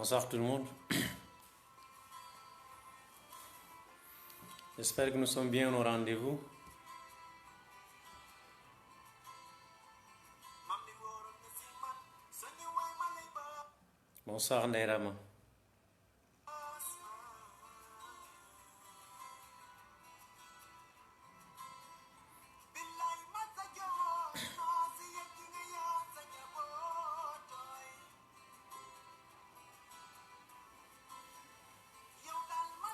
Bonsoir tout le monde. J'espère que nous sommes bien au rendez-vous. Bonsoir Nairama.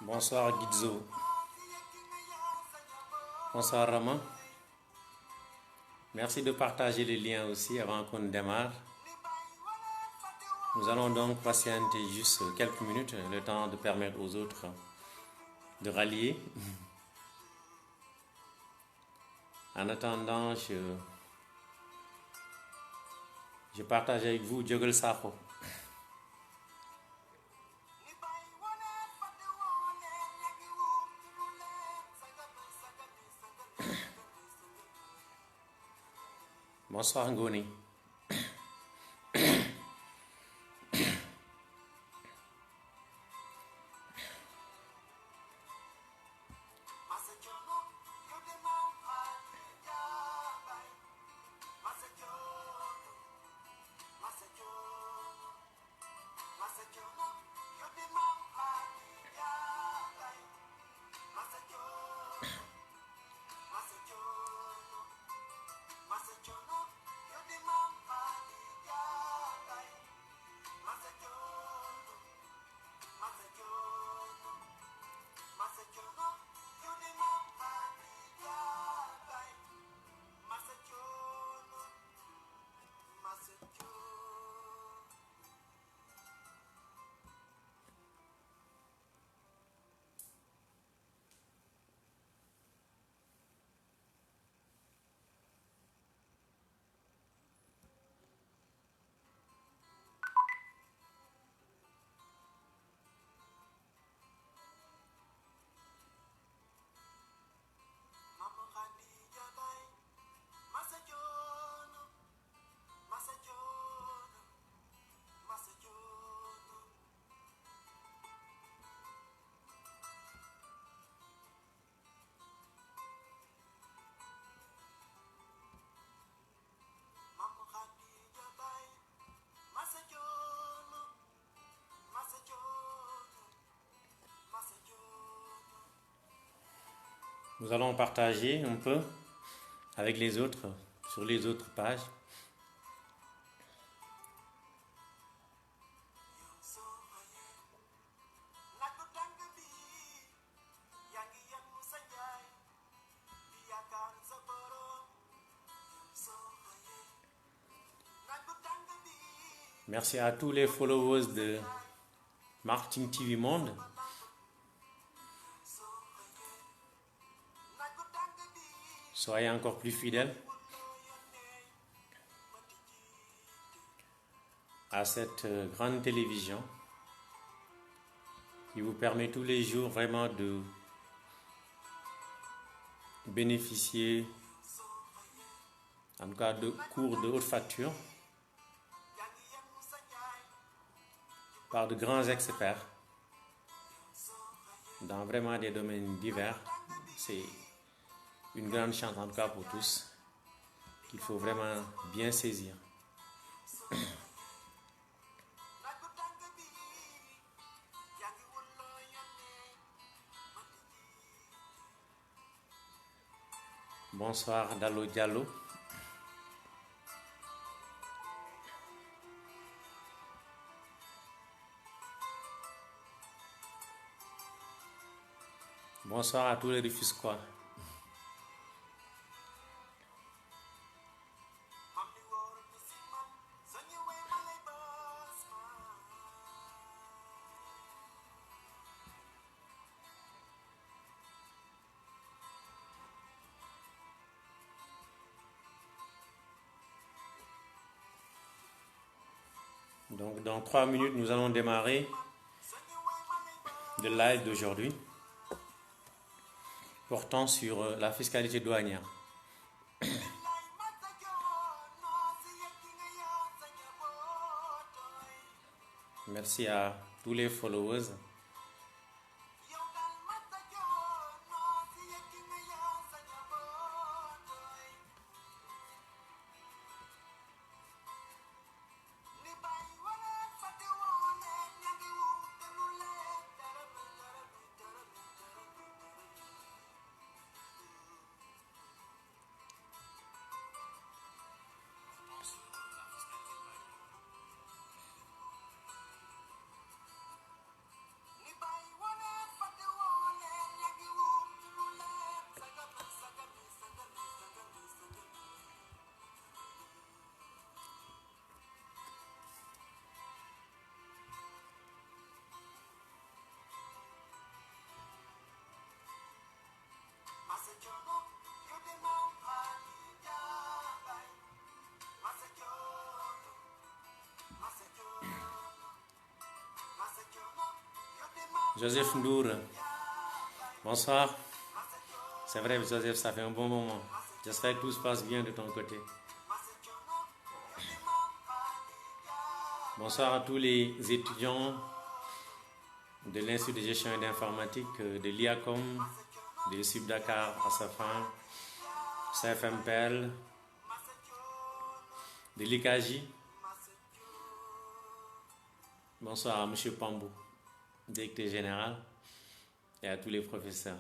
Bonsoir Gizzo. Bonsoir Rama. Merci de partager les liens aussi avant qu'on démarre. Nous allons donc patienter juste quelques minutes, le temps de permettre aux autres de rallier. En attendant, je partage avec vous Jogel Sakho. Bonsoir Ngoni. Nous allons partager un peu avec les autres, sur les autres pages. Merci à tous les followers de Marketing TV Monde. Soyez encore plus fidèles à cette grande télévision qui vous permet tous les jours vraiment de bénéficier, en tout cas, de cours de haute facture par de grands experts dans vraiment des domaines divers. C'est une grande chance en tout cas pour tous qu'il faut vraiment bien saisir. Bonsoir Dalo Diallo. Bonsoir à tous les Rufisquois. Donc dans 3 minutes, nous allons démarrer le live d'aujourd'hui portant sur la fiscalité douanière. Merci à tous les followers. Joseph Ndour, bonsoir. C'est vrai, Joseph, ça fait un bon moment. J'espère que tout se passe bien de ton côté. Bonsoir à tous les étudiants de l'Institut de gestion et d'informatique, de l'IACOM, de Subdakar à Safran, CFMPL, de l'IKJ. Bonsoir à M. Pambou, directeur général, et à tous les professeurs.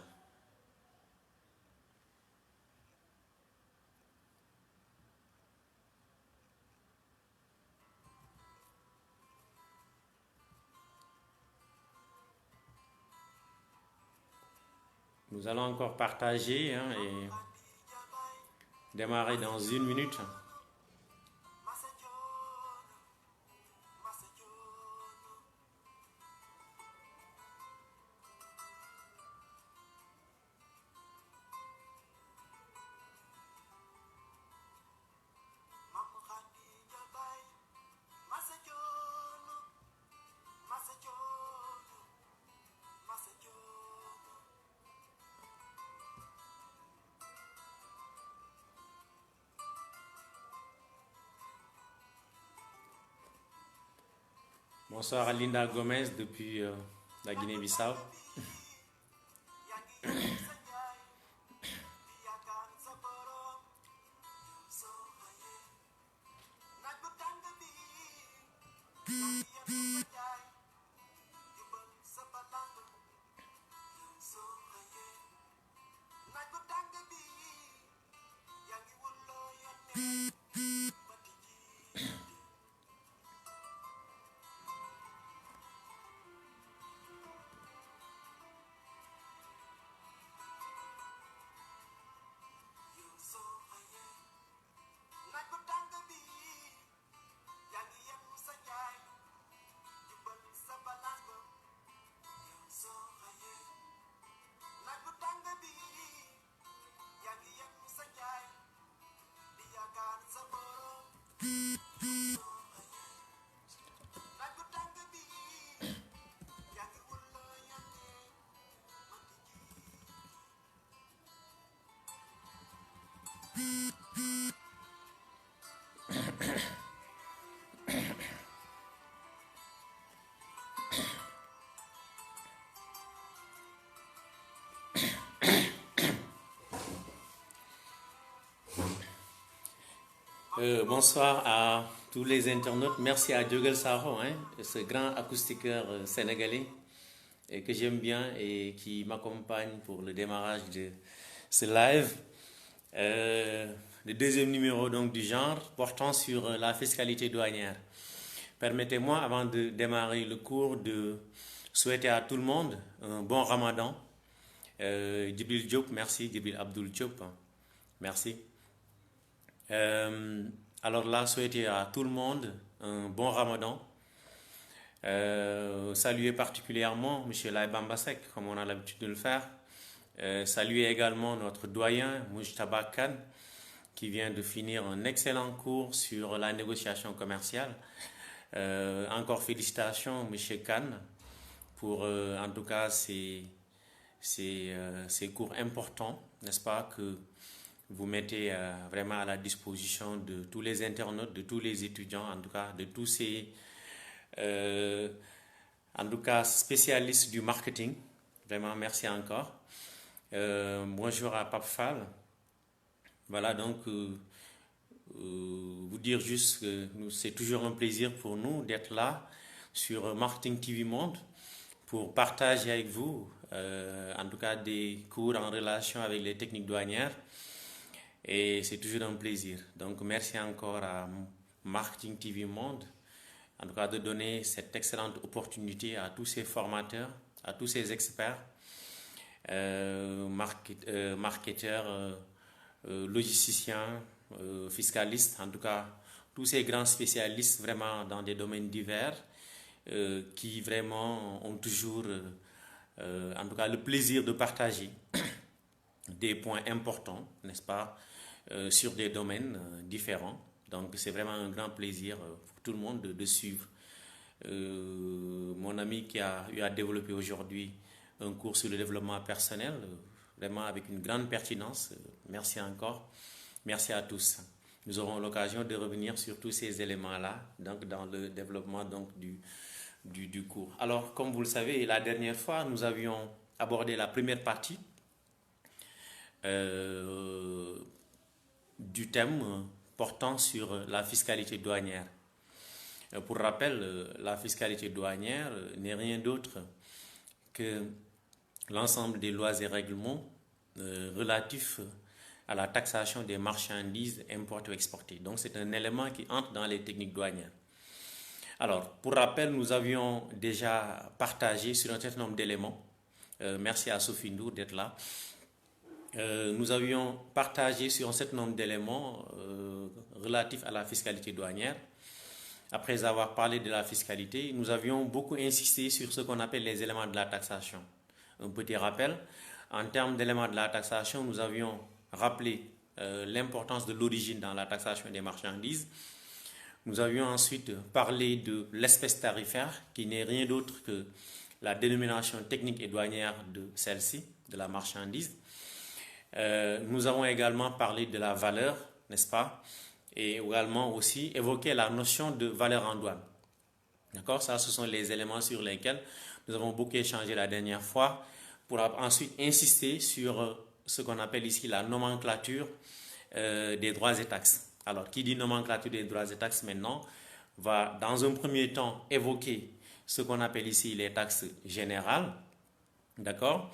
Nous allons encore partager et démarrer dans 1 minute. Bonsoir à Linda Gomez depuis la Guinée-Bissau. Bonsoir à tous les internautes. Merci à Djogel Saro, ce grand acoustiqueur sénégalais et que j'aime bien et qui m'accompagne pour le démarrage de ce live. Le deuxième numéro donc du genre portant sur la fiscalité douanière. Permettez-moi, avant de démarrer le cours, de souhaiter à tout le monde un bon Ramadan. Djibril Diop, merci. Djibril Abdul Diop, merci. Alors là, souhaiter à tout le monde un bon Ramadan. Saluer particulièrement M. Laïbam Bassek, comme on a l'habitude de le faire. Saluer également notre doyen, Mujtaba Khan, qui vient de finir un excellent cours sur la négociation commerciale. Encore félicitations, M. Khan, pour en tout cas ces cours importants, n'est-ce pas, que vous mettez vraiment à la disposition de tous les internautes, de tous les étudiants, en tout cas de tous ces En tout cas, spécialiste du marketing. Vraiment, merci encore. Bonjour à Pape Fall. Voilà, donc, vous dire juste que c'est toujours un plaisir pour nous d'être là sur Marketing TV Monde pour partager avec vous, en tout cas, des cours en relation avec les techniques douanières. Et c'est toujours un plaisir. Donc, merci encore à Marketing TV Monde, en tout cas, de donner cette excellente opportunité à tous ces formateurs, à tous ces experts, marketeurs, logisticiens, fiscalistes, en tout cas, tous ces grands spécialistes vraiment dans des domaines divers qui vraiment ont toujours, en tout cas, le plaisir de partager des points importants, n'est-ce pas, sur des domaines différents. Donc, c'est vraiment un grand plaisir pour tout le monde de suivre. Mon ami qui a eu à développer aujourd'hui un cours sur le développement personnel, vraiment avec une grande pertinence. Merci encore. Merci à tous. Nous aurons l'occasion de revenir sur tous ces éléments-là, donc dans le développement donc, du cours. Alors, comme vous le savez, la dernière fois, nous avions abordé la première partie du thème portant sur la fiscalité douanière. Pour rappel, la fiscalité douanière n'est rien d'autre que l'ensemble des lois et règlements relatifs à la taxation des marchandises importées ou exportées. Donc c'est un élément qui entre dans les techniques douanières. Alors, pour rappel, nous avions déjà partagé sur un certain nombre d'éléments. Merci à Sophie Ndour d'être là. Nous avions partagé sur un certain nombre d'éléments relatifs à la fiscalité douanière. Après avoir parlé de la fiscalité, nous avions beaucoup insisté sur ce qu'on appelle les éléments de la taxation. Un petit rappel, en termes d'éléments de la taxation, nous avions rappelé l'importance de l'origine dans la taxation des marchandises. Nous avions ensuite parlé de l'espèce tarifaire, qui n'est rien d'autre que la dénomination technique et douanière de celle-ci, de la marchandise. Nous avons également parlé de la valeur, n'est-ce pas? Et également aussi évoqué la notion de valeur en douane. D'accord? Ça, ce sont les éléments sur lesquels nous avons beaucoup échangé la dernière fois pour ensuite insister sur ce qu'on appelle ici la nomenclature des droits et taxes. Alors, qui dit nomenclature des droits et taxes maintenant va dans un premier temps évoquer ce qu'on appelle ici les taxes générales. D'accord?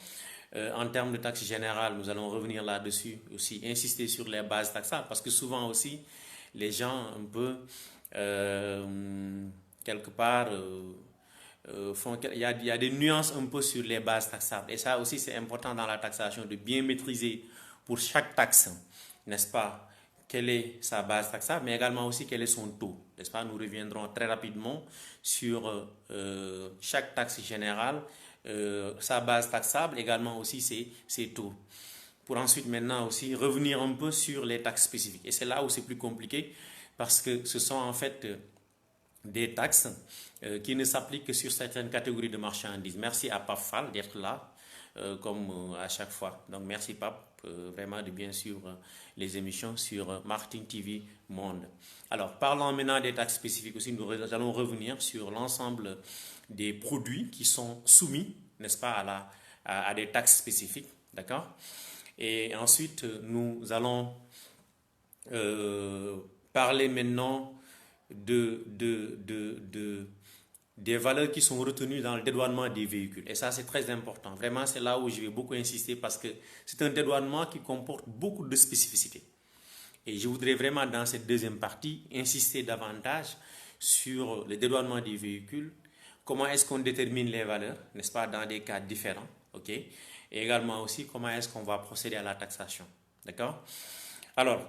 En termes de taxes générales, nous allons revenir là-dessus aussi, insister sur les bases taxables, parce que souvent aussi, les gens un peu, quelque part, il y a des nuances un peu sur les bases taxables. Et ça aussi, c'est important dans la taxation, de bien maîtriser pour chaque taxe, n'est-ce pas, quelle est sa base taxable, mais également aussi quel est son taux, n'est-ce pas. Nous reviendrons très rapidement sur chaque taxe générale, sa base taxable, également aussi ses taux. Pour ensuite maintenant aussi revenir un peu sur les taxes spécifiques. Et c'est là où c'est plus compliqué parce que ce sont en fait des taxes qui ne s'appliquent que sur certaines catégories de marchandises. Merci à Pape Fall d'être là comme à chaque fois. Donc merci Pape vraiment de bien suivre les émissions sur Marketing TV Monde. Alors parlons maintenant des taxes spécifiques aussi, nous allons revenir sur l'ensemble des produits qui sont soumis, n'est-ce pas, à des taxes spécifiques, d'accord? Et ensuite, nous allons parler maintenant des valeurs qui sont retenues dans le dédouanement des véhicules. Et ça, c'est très important. Vraiment, c'est là où je vais beaucoup insister parce que c'est un dédouanement qui comporte beaucoup de spécificités. Et je voudrais vraiment, dans cette deuxième partie, insister davantage sur le dédouanement des véhicules. Comment est-ce qu'on détermine les valeurs, n'est-ce pas, dans des cas différents, ok? Et également aussi, comment est-ce qu'on va procéder à la taxation, d'accord? Alors,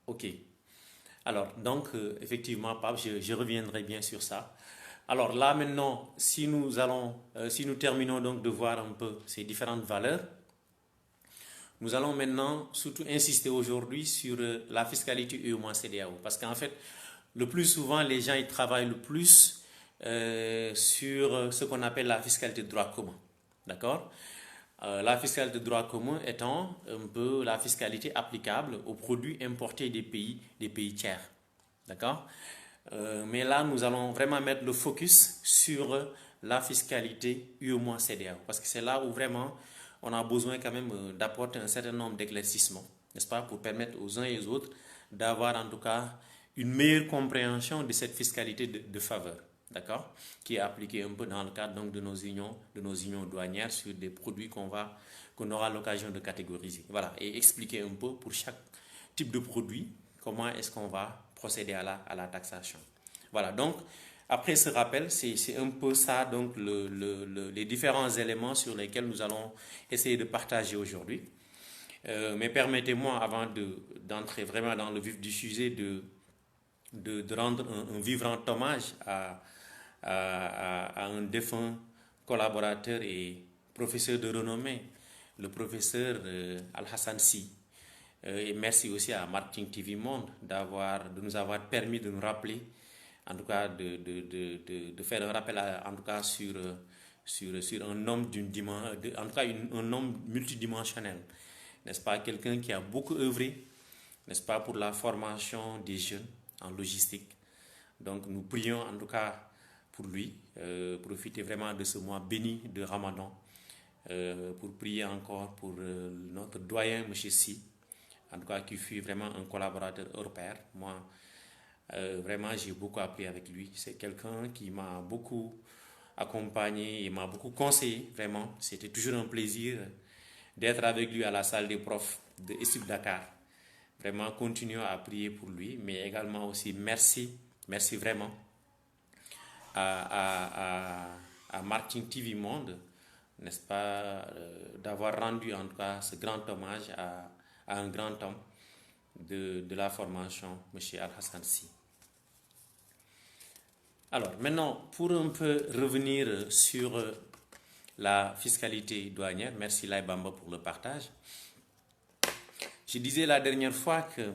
ok. Alors, donc, effectivement, Pape, je reviendrai bien sur ça. Alors là, maintenant, si nous terminons donc de voir un peu ces différentes valeurs, nous allons maintenant surtout insister aujourd'hui sur la fiscalité UEMOA-CEDEAO. Parce qu'en fait, le plus souvent, les gens ils travaillent le plus sur ce qu'on appelle la fiscalité de droit commun. D'accord? La fiscalité de droit commun étant un peu la fiscalité applicable aux produits importés des pays tiers. D'accord? Mais là, nous allons vraiment mettre le focus sur la fiscalité UEMOA-CEDEAO, parce que c'est là où vraiment on a besoin quand même d'apporter un certain nombre d'éclaircissements, n'est-ce pas, pour permettre aux uns et aux autres d'avoir en tout cas une meilleure compréhension de cette fiscalité de faveur, d'accord, qui est appliquée un peu dans le cadre donc de nos unions douanières sur des produits qu'on aura l'occasion de catégoriser. Voilà, et expliquer un peu pour chaque type de produit comment est-ce qu'on va procéder à la taxation. Voilà, donc après ce rappel, c'est un peu ça, donc les différents éléments sur lesquels nous allons essayer de partager aujourd'hui. Mais permettez-moi, avant d'entrer vraiment dans le vif du sujet, de rendre un vibrant hommage à un défunt collaborateur et professeur de renommée, le professeur Al-Hassan Si. Et merci aussi à Marketing TV Monde de nous avoir permis de nous rappeler, en tout cas de faire un rappel en tout cas sur un homme en tout cas un homme multidimensionnel, n'est-ce pas, quelqu'un qui a beaucoup œuvré, n'est-ce pas, pour la formation des jeunes en logistique. Donc nous prions en tout cas pour lui, profiter vraiment de ce mois béni de Ramadan, pour prier encore pour notre doyen M. Si, en tout cas qui fut vraiment un collaborateur hors pair. Moi, vraiment, j'ai beaucoup appris avec lui. C'est quelqu'un qui m'a beaucoup accompagné et m'a beaucoup conseillé, vraiment. C'était toujours un plaisir d'être avec lui à la salle des profs de ESUP Dakar. Vraiment, continuons à prier pour lui, mais également aussi merci vraiment à Marketing TV Monde, n'est-ce pas, d'avoir rendu en tout cas ce grand hommage à un grand homme de la formation, M. Al-Hassan Si. Alors, maintenant, pour un peu revenir sur la fiscalité douanière, merci Lai Bamba pour le partage. Je disais la dernière fois que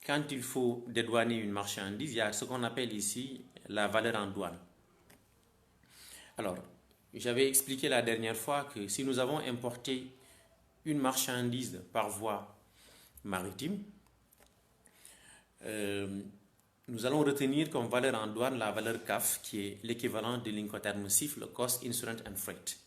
quand il faut dédouaner une marchandise, il y a ce qu'on appelle ici la valeur en douane. Alors, j'avais expliqué la dernière fois que si nous avons importé une marchandise par voie maritime, nous allons retenir comme valeur en douane la valeur CAF, qui est l'équivalent de l'Incoterm CIF, le Cost, Insurance and Freight.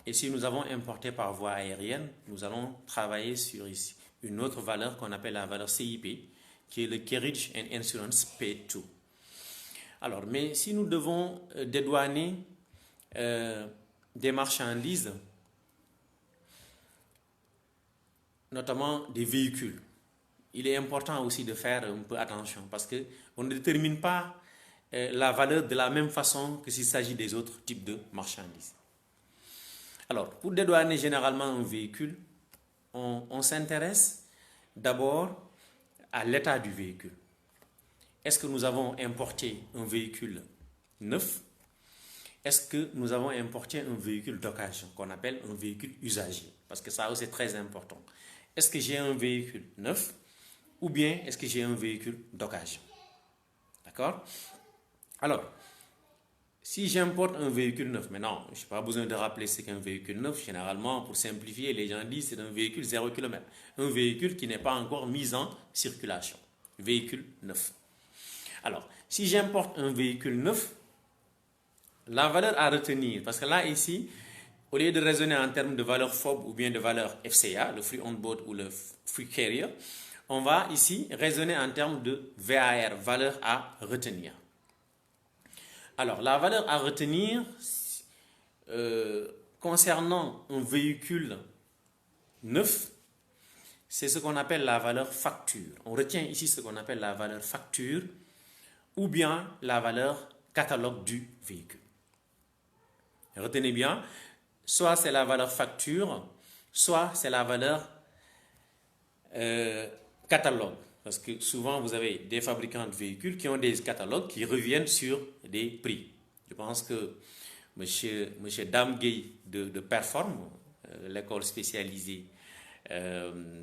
Et si nous avons importé par voie aérienne, nous allons travailler sur ici une autre valeur qu'on appelle la valeur CIP, qui est le Carriage and Insurance Paid To. Alors, mais si nous devons dédouaner des marchandises, notamment des véhicules, il est important aussi de faire un peu attention parce qu'on ne détermine pas la valeur de la même façon que s'il s'agit des autres types de marchandises. Alors, pour dédouaner généralement un véhicule, on s'intéresse d'abord à l'état du véhicule. Est-ce que nous avons importé un véhicule neuf? Est-ce que nous avons importé un véhicule d'occasion, qu'on appelle un véhicule usagé? Parce que ça aussi c'est très important. Est-ce que j'ai un véhicule neuf ou bien est-ce que j'ai un véhicule d'occasion? D'accord? Alors, si j'importe un véhicule neuf, maintenant, je n'ai pas besoin de rappeler ce qu'est un véhicule neuf. Généralement, pour simplifier, les gens disent que c'est un véhicule 0 km. Un véhicule qui n'est pas encore mis en circulation. Véhicule neuf. Alors, si j'importe un véhicule neuf, la valeur à retenir, parce que là, ici, au lieu de raisonner en termes de valeur FOB ou bien de valeur FCA, le Free On Board ou le Free Carrier, on va ici raisonner en termes de VAR, valeur à retenir. Alors, la valeur à retenir concernant un véhicule neuf, c'est ce qu'on appelle la valeur facture. On retient ici ce qu'on appelle la valeur facture ou bien la valeur catalogue du véhicule. Retenez bien, soit c'est la valeur facture, soit c'est la valeur catalogue. Parce que souvent, vous avez des fabricants de véhicules qui ont des catalogues qui reviennent sur des prix. Je pense que M. Damgay de Perform, l'école spécialisée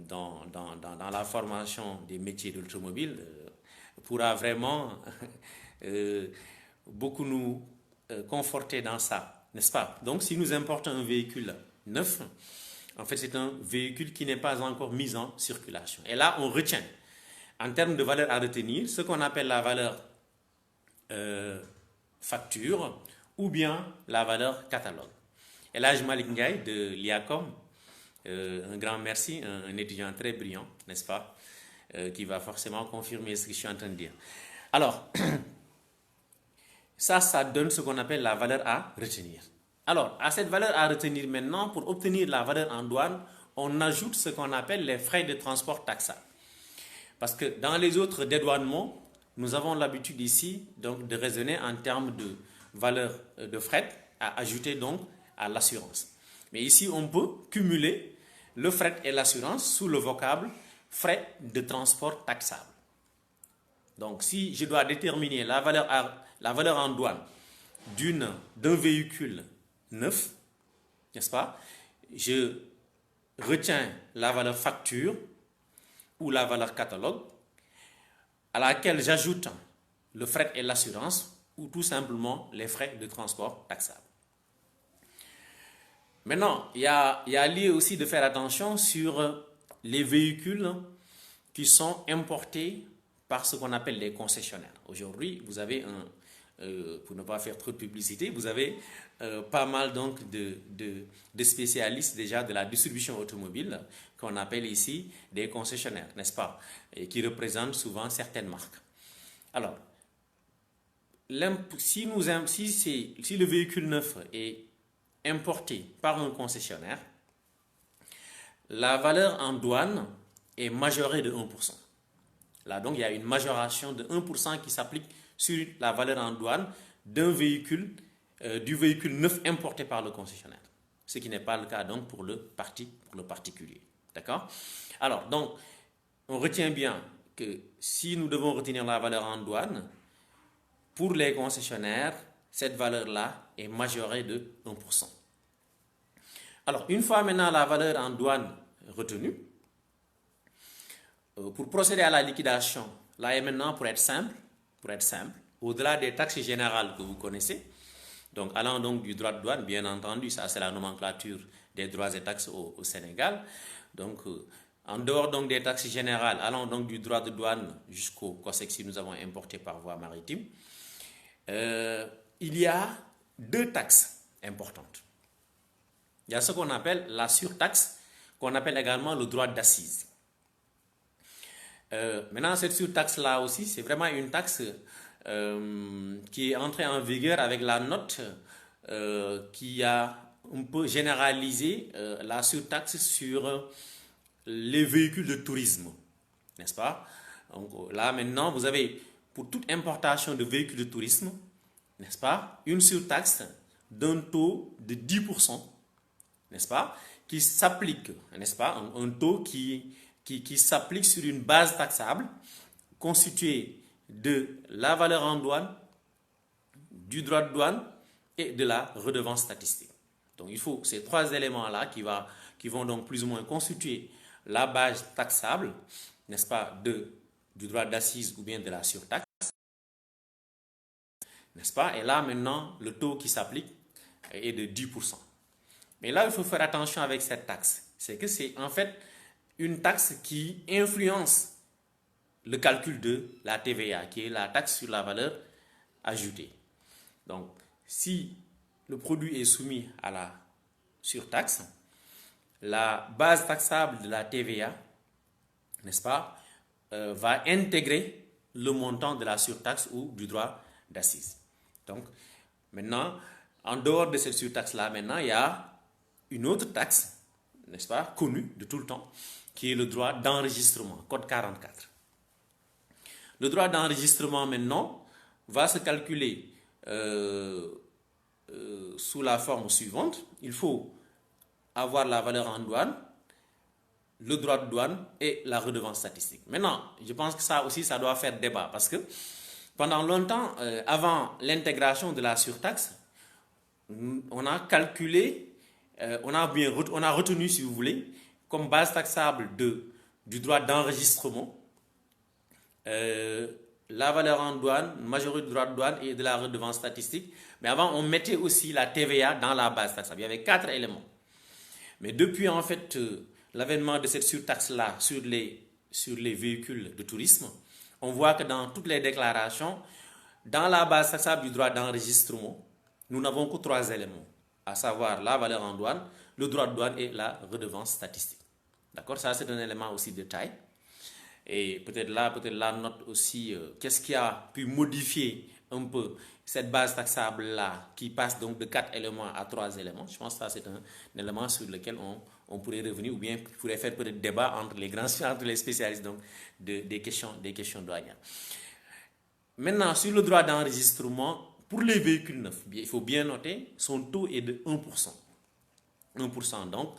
dans la formation des métiers de l'automobile, pourra vraiment beaucoup nous conforter dans ça, n'est-ce pas? Donc, si nous importons un véhicule neuf, en fait, c'est un véhicule qui n'est pas encore mis en circulation. Et là, on retient, en termes de valeur à retenir, ce qu'on appelle la valeur facture ou bien la valeur catalogue. Elhaj Malick Ndiaye de l'IACOM, un grand merci, un étudiant très brillant, n'est-ce pas, qui va forcément confirmer ce que je suis en train de dire. Alors, ça donne ce qu'on appelle la valeur à retenir. Alors, à cette valeur à retenir maintenant, pour obtenir la valeur en douane, on ajoute ce qu'on appelle les frais de transport taxables. Parce que dans les autres dédouanements, nous avons l'habitude ici donc, de raisonner en termes de valeur de fret à ajouter donc à l'assurance. Mais ici, on peut cumuler le fret et l'assurance sous le vocable frais de transport taxable. Donc, si je dois déterminer la valeur en douane d'un véhicule neuf, n'est-ce pas, je retiens la valeur facture ou la valeur catalogue à laquelle j'ajoute le fret et l'assurance ou tout simplement les frais de transport taxables. Maintenant, il y a lieu aussi de faire attention sur les véhicules qui sont importés par ce qu'on appelle les concessionnaires. Aujourd'hui, vous avez pour ne pas faire trop de publicité, vous avez pas mal donc de spécialistes déjà de la distribution automobile qu'on appelle ici des concessionnaires, n'est-ce pas, et qui représentent souvent certaines marques. Alors, si le véhicule neuf est importé par un concessionnaire, la valeur en douane est majorée de 1%. Là, donc, il y a une majoration de 1% qui s'applique sur la valeur en douane du véhicule neuf importé par le concessionnaire. Ce qui n'est pas le cas donc pour le particulier. D'accord? Alors, donc, on retient bien que si nous devons retenir la valeur en douane, pour les concessionnaires, cette valeur-là est majorée de 1%. Alors, une fois maintenant la valeur en douane retenue, pour procéder à la liquidation, là et maintenant, pour être simple, au-delà des taxes générales que vous connaissez, donc allant donc du droit de douane, bien entendu, ça c'est la nomenclature des droits et taxes au Sénégal. Donc, en dehors donc des taxes générales, allant donc du droit de douane jusqu'au COSEC si nous avons importé par voie maritime, il y a deux taxes importantes. Il y a ce qu'on appelle la surtaxe, qu'on appelle également le droit d'accise. Maintenant, cette surtaxe-là aussi, c'est vraiment une taxe qui est entrée en vigueur avec la note qui a un peu généralisé la surtaxe sur les véhicules de tourisme, n'est-ce pas? Donc là, maintenant, vous avez pour toute importation de véhicules de tourisme, n'est-ce pas, une surtaxe d'un taux de 10%, n'est-ce pas, qui s'applique, n'est-ce pas, un taux qui s'applique sur une base taxable constituée de la valeur en douane, du droit de douane et de la redevance statistique. Donc il faut ces trois éléments-là qui vont donc plus ou moins constituer la base taxable, n'est-ce pas, du droit d'accise ou bien de la surtaxe, n'est-ce pas? Et là maintenant, le taux qui s'applique est de 10%. Mais là, il faut faire attention avec cette taxe. C'est que c'est en fait une taxe qui influence le calcul de la TVA, qui est la taxe sur la valeur ajoutée. Donc, si le produit est soumis à la surtaxe, la base taxable de la TVA, n'est-ce pas, va intégrer le montant de la surtaxe ou du droit d'accise. Donc, maintenant, en dehors de cette surtaxe-là, maintenant, il y a une autre taxe, n'est-ce pas, connue de tout le temps, qui est le droit d'enregistrement, code 44. Le droit d'enregistrement, maintenant, va se calculer sous la forme suivante. Il faut avoir la valeur en douane, le droit de douane et la redevance statistique. Maintenant, je pense que ça aussi, ça doit faire débat parce que pendant longtemps, avant l'intégration de la surtaxe, on a calculé, on a retenu, si vous voulez, comme base taxable du droit d'enregistrement, la valeur en douane, majorité du droit de douane et de la redevance statistique. Mais avant, on mettait aussi la TVA dans la base taxable. Il y avait 4 éléments. Mais depuis, en fait, l'avènement de cette surtaxe-là sur les véhicules de tourisme, on voit que dans toutes les déclarations, dans la base taxable du droit d'enregistrement, nous n'avons que 3 éléments, à savoir la valeur en douane, le droit de douane et la redevance statistique. D'accord? Ça, c'est un élément aussi de taille. Et peut-être la note aussi, qu'est-ce qui a pu modifier un peu cette base taxable-là, qui passe donc de 4 éléments à 3 éléments. Je pense que ça, c'est un élément sur lequel on pourrait revenir, ou bien pourrait faire peut-être débat entre les spécialistes donc, des questions douanières. Maintenant, sur le droit d'enregistrement, pour les véhicules neufs, il faut bien noter, son taux est de 1%. 1% donc,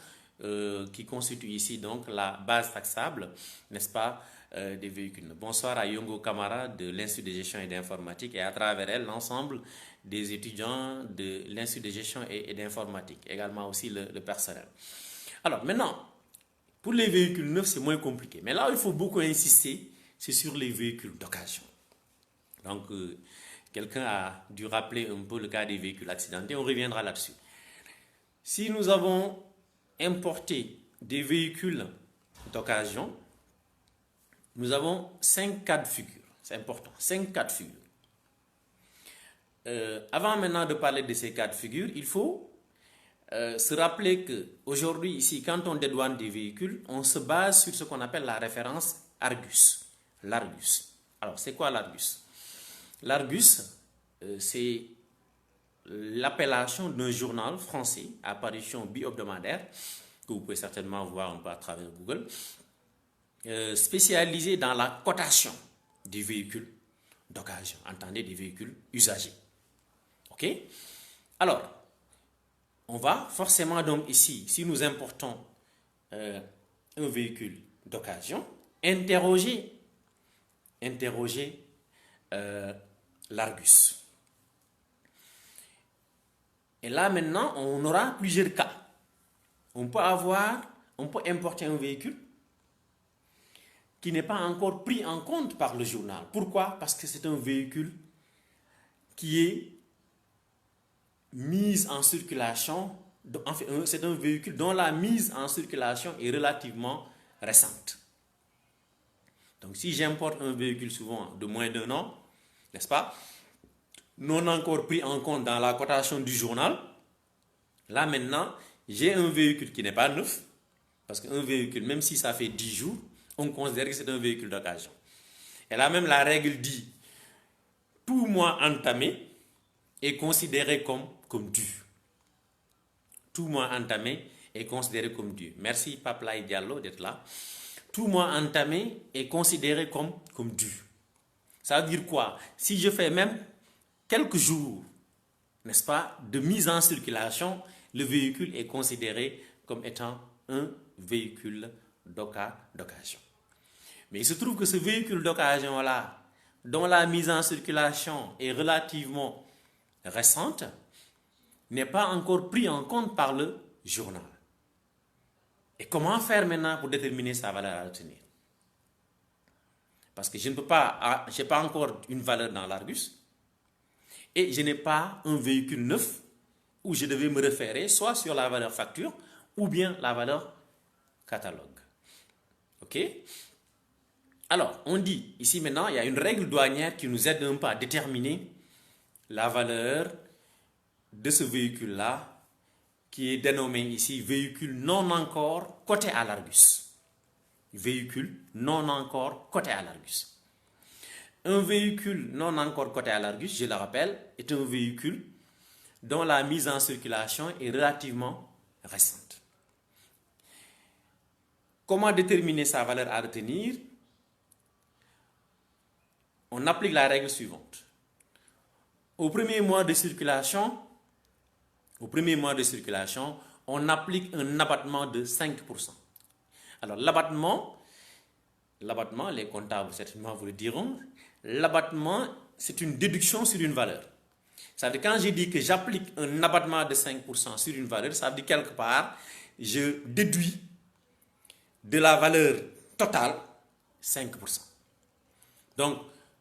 qui constitue ici donc la base taxable, n'est-ce pas, des véhicules neufs. Bonsoir à Yongo Kamara de l'Institut de gestion et d'informatique et à travers elle, l'ensemble des étudiants de l'Institut de gestion et d'informatique, également aussi le personnel. Alors maintenant, pour les véhicules neufs, c'est moins compliqué. Mais là où il faut beaucoup insister, c'est sur les véhicules d'occasion. Donc, quelqu'un a dû rappeler un peu le cas des véhicules accidentés, on reviendra là-dessus. Si nous avons importé des véhicules d'occasion, nous avons 5 cas de figure. C'est important, 5 cas de figure. Avant maintenant de parler de ces cas de figure, il faut se rappeler qu'aujourd'hui, ici, quand on dédouane des véhicules, on se base sur ce qu'on appelle la référence Argus. L'Argus. Alors, c'est quoi l'Argus? L'Argus, c'est l'appellation d'un journal français à apparition bi-hebdomadaire, que vous pouvez certainement voir un peu à travers Google, spécialisé dans la cotation des véhicules d'occasion, entendez, des véhicules usagés. OK? Alors, on va forcément donc ici, si nous importons un véhicule d'occasion, interroger l'Argus. Et là maintenant, on aura plusieurs cas. On peut importer un véhicule qui n'est pas encore pris en compte par le journal. Pourquoi? Parce que c'est un véhicule qui est mis en circulation, enfin, c'est un véhicule dont la mise en circulation est relativement récente. Donc si j'importe un véhicule souvent de moins d'1 an, n'est-ce pas, non encore pris en compte dans la cotation du journal, là maintenant, j'ai un véhicule qui n'est pas neuf, parce qu'un véhicule, même si ça fait 10 jours, on considère que c'est un véhicule d'occasion. Et là même, la règle dit, tout mois entamé est considéré comme dû. Tout mois entamé est considéré comme dû. Merci Paplaye Diallo d'être là. Tout mois entamé est considéré comme dû. Ça veut dire quoi? Si je fais même quelques jours, n'est-ce pas, de mise en circulation, le véhicule est considéré comme étant un véhicule d'occasion. Mais il se trouve que ce véhicule d'occasion-là, dont la mise en circulation est relativement récente, n'est pas encore pris en compte par le journal. Et comment faire maintenant pour déterminer sa valeur à retenir? Parce que je n'ai pas encore une valeur dans l'Argus et je n'ai pas un véhicule neuf où je devais me référer soit sur la valeur facture ou bien la valeur catalogue. OK? Alors, on dit, ici maintenant, il y a une règle douanière qui nous aide un peu à déterminer la valeur de ce véhicule-là, qui est dénommé ici véhicule non encore coté à l'Argus. Véhicule non encore coté à l'Argus. Un véhicule non encore coté à l'Argus, je le rappelle, est un véhicule dont la mise en circulation est relativement récente. Comment déterminer sa valeur à retenir? On applique la règle suivante. Au premier mois de circulation, on applique un abattement de 5%. Alors l'abattement, les comptables certainement vous le diront, l'abattement c'est une déduction sur une valeur. Ça veut dire quand je dis que j'applique un abattement de 5% sur une valeur, ça veut dire quelque part, je déduis de la valeur totale 5%. Donc,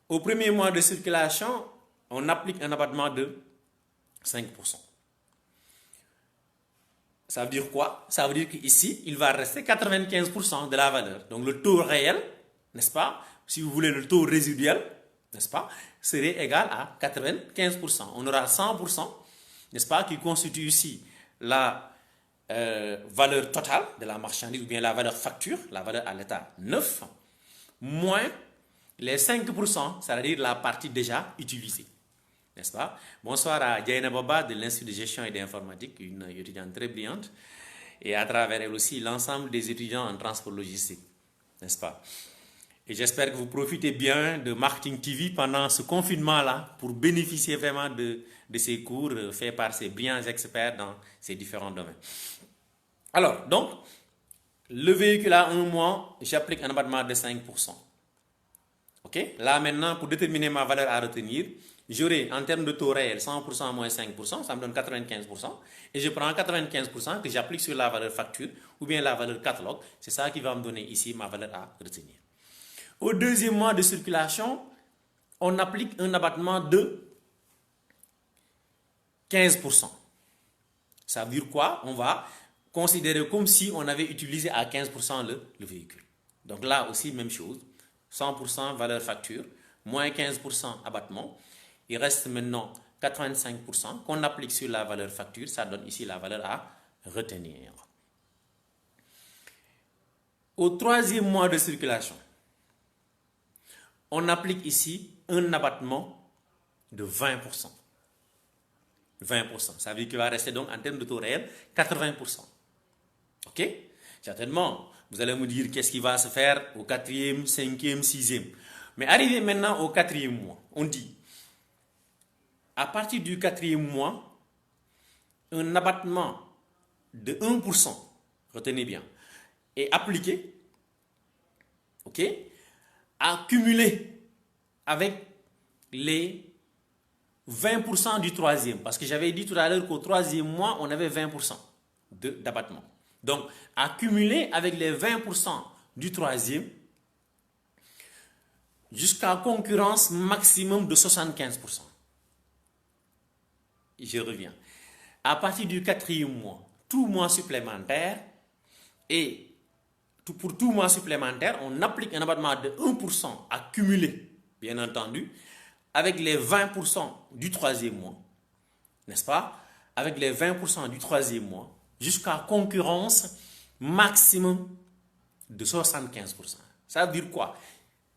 au premier mois de circulation, on applique un abattement de 5%. Ça veut dire quoi? Ça veut dire qu'ici, il va rester 95% de la valeur. Donc le taux réel, n'est-ce pas? Si vous voulez le taux résiduel, n'est-ce pas, serait égal à 95%. On aura 100%, n'est-ce pas, qui constitue ici la valeur totale de la marchandise ou bien la valeur facture, la valeur à l'état neuf, moins les 5%, c'est-à-dire la partie déjà utilisée. N'est-ce pas? Bonsoir à Diana Baba de l'Institut de gestion et d'informatique, une étudiante très brillante, et à travers elle aussi l'ensemble des étudiants en transport logistique, n'est-ce pas? Et j'espère que vous profitez bien de Marketing TV pendant ce confinement-là pour bénéficier vraiment de ces cours faits par ces brillants experts dans ces différents domaines. Alors, donc, le véhicule a 1 mois, j'applique un abattement de 5%. Ok? Là maintenant, pour déterminer ma valeur à retenir, j'aurai en termes de taux réel 100% moins 5%, ça me donne 95%. Et je prends 95% que j'applique sur la valeur facture ou bien la valeur catalogue. C'est ça qui va me donner ici ma valeur à retenir. Au deuxième mois de circulation, on applique un abattement de 15%. Ça veut dire quoi? On va considérer comme si on avait utilisé à 15% le véhicule. Donc là aussi, même chose. 100% valeur facture, moins 15% abattement. Il reste maintenant 85% qu'on applique sur la valeur facture. Ça donne ici la valeur à retenir. Au troisième mois de circulation, on applique ici un abattement de 20%. 20%. Ça veut dire qu'il va rester donc en termes de taux réel 80%. Ok? Certainement, vous allez me dire qu'est-ce qui va se faire au 4e, 5e, 6e. Mais arrivé maintenant au 4e mois, on dit, à partir du 4e mois, un abattement de 1%, retenez bien, est appliqué, ok, à cumuler avec les 20% du 3e. Parce que j'avais dit tout à l'heure qu'au 3e mois, on avait 20% d'abattement. Donc, à cumuler avec les 20% du 3e jusqu'à concurrence maximum de 75%. Je reviens. À partir du 4e mois, tout mois supplémentaire, et pour tout mois supplémentaire, on applique un abattement de 1% à cumuler, bien entendu, avec les 20% du 3e mois, n'est-ce pas? Avec les 20% du 3e mois, jusqu'à concurrence maximum de 75%. Ça veut dire quoi?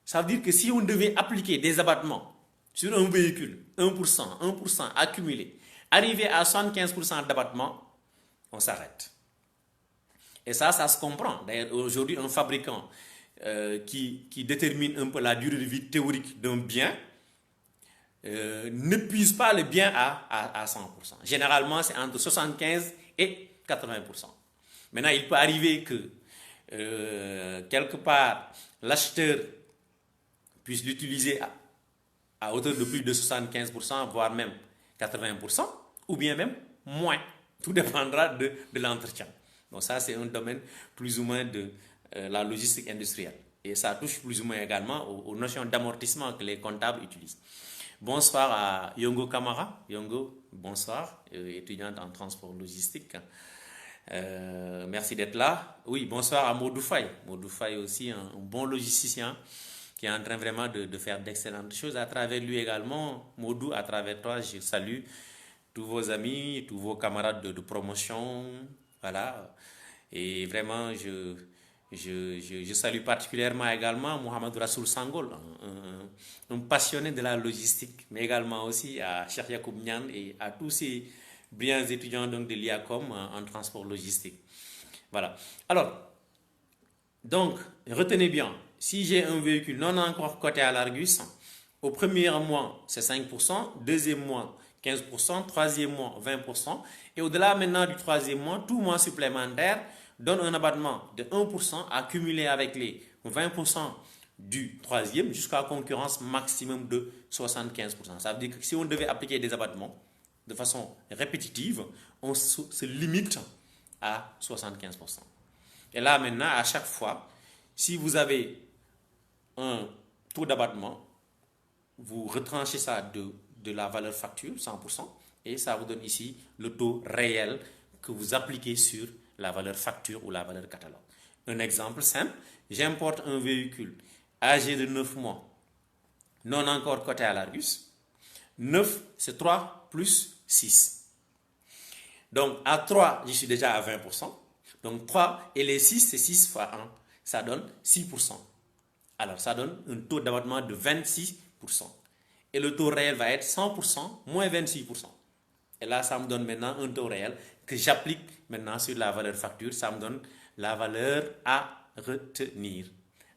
Ça veut dire que si on devait appliquer des abattements sur un véhicule, 1%, 1% accumulé, arriver à 75% d'abattement, on s'arrête. Et ça se comprend. D'ailleurs, aujourd'hui, un fabricant qui détermine un peu la durée de vie théorique d'un bien n'épuise pas le bien à 100%. Généralement, c'est entre 75 et 80%. Maintenant, il peut arriver que quelque part, l'acheteur puisse l'utiliser à hauteur de plus de 75%, voire même 80%, ou bien même moins. Tout dépendra de l'entretien. Donc ça, c'est un domaine plus ou moins de la logistique industrielle. Et ça touche plus ou moins également aux notions d'amortissement que les comptables utilisent. Bonsoir à Yongo Kamara. Yongo, bonsoir, étudiante en transport logistique. Merci d'être là. Oui, bonsoir à Modou Faye. Modou Faye aussi, un bon logisticien qui est en train vraiment de faire d'excellentes choses. À travers lui également, Modou, à travers toi, je salue tous vos amis, tous vos camarades de promotion. Voilà. Et vraiment, je salue particulièrement également Mohamed Rassoul Sangol, un passionné de la logistique, mais également aussi à Cheikh Yacoub Nian et à tous ces brillants étudiants donc, de l'IACOM en transport logistique. Voilà. Alors, donc, retenez bien, si j'ai un véhicule non encore coté à l'Argus, au premier mois, c'est 5%, deuxième mois, 15%, troisième mois, 20%, et au-delà maintenant du troisième mois, tout mois supplémentaire donne un abattement de 1% accumulé avec les 20% du troisième jusqu'à concurrence maximum de 75%. Ça veut dire que si on devait appliquer des abattements de façon répétitive, on se limite à 75%. Et là maintenant, à chaque fois, si vous avez un taux d'abattement, vous retranchez ça de la valeur facture, 100%, et ça vous donne ici le taux réel que vous appliquez sur la valeur facture ou la valeur catalogue. Un exemple simple, j'importe un véhicule âgé de 9 mois non encore cotés à l'Argus. 9, c'est 3 plus 6. Donc, à 3, je suis déjà à 20%. Donc, 3 et les 6, c'est 6 fois 1. Ça donne 6%. Alors, ça donne un taux d'abattement de 26%. Et le taux réel va être 100% moins 26%. Et là, ça me donne maintenant un taux réel que j'applique maintenant sur la valeur facture. Ça me donne la valeur à retenir.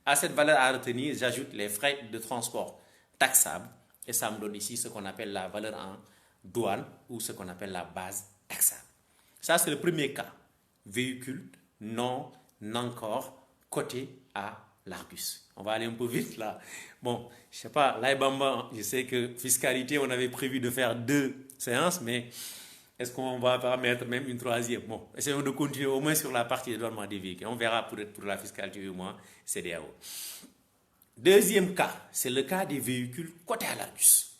À cette valeur à retenir, j'ajoute les frais de transport taxables. Et ça me donne ici ce qu'on appelle la valeur en douane ou ce qu'on appelle la base taxable. Ça, c'est le premier cas. Véhicule non encore coté à l'Argus. On va aller un peu vite là. Bon, je sais pas, l'Aibamba, je sais que fiscalité, on avait prévu de faire 2 séances, mais est-ce qu'on va pas mettre même une troisième? Bon, essayons de continuer au moins sur la partie de dédouanement des véhicules. On verra pour la fiscalité au moins CEDEAO. Deuxième cas, c'est le cas des véhicules cotés à l'Argus.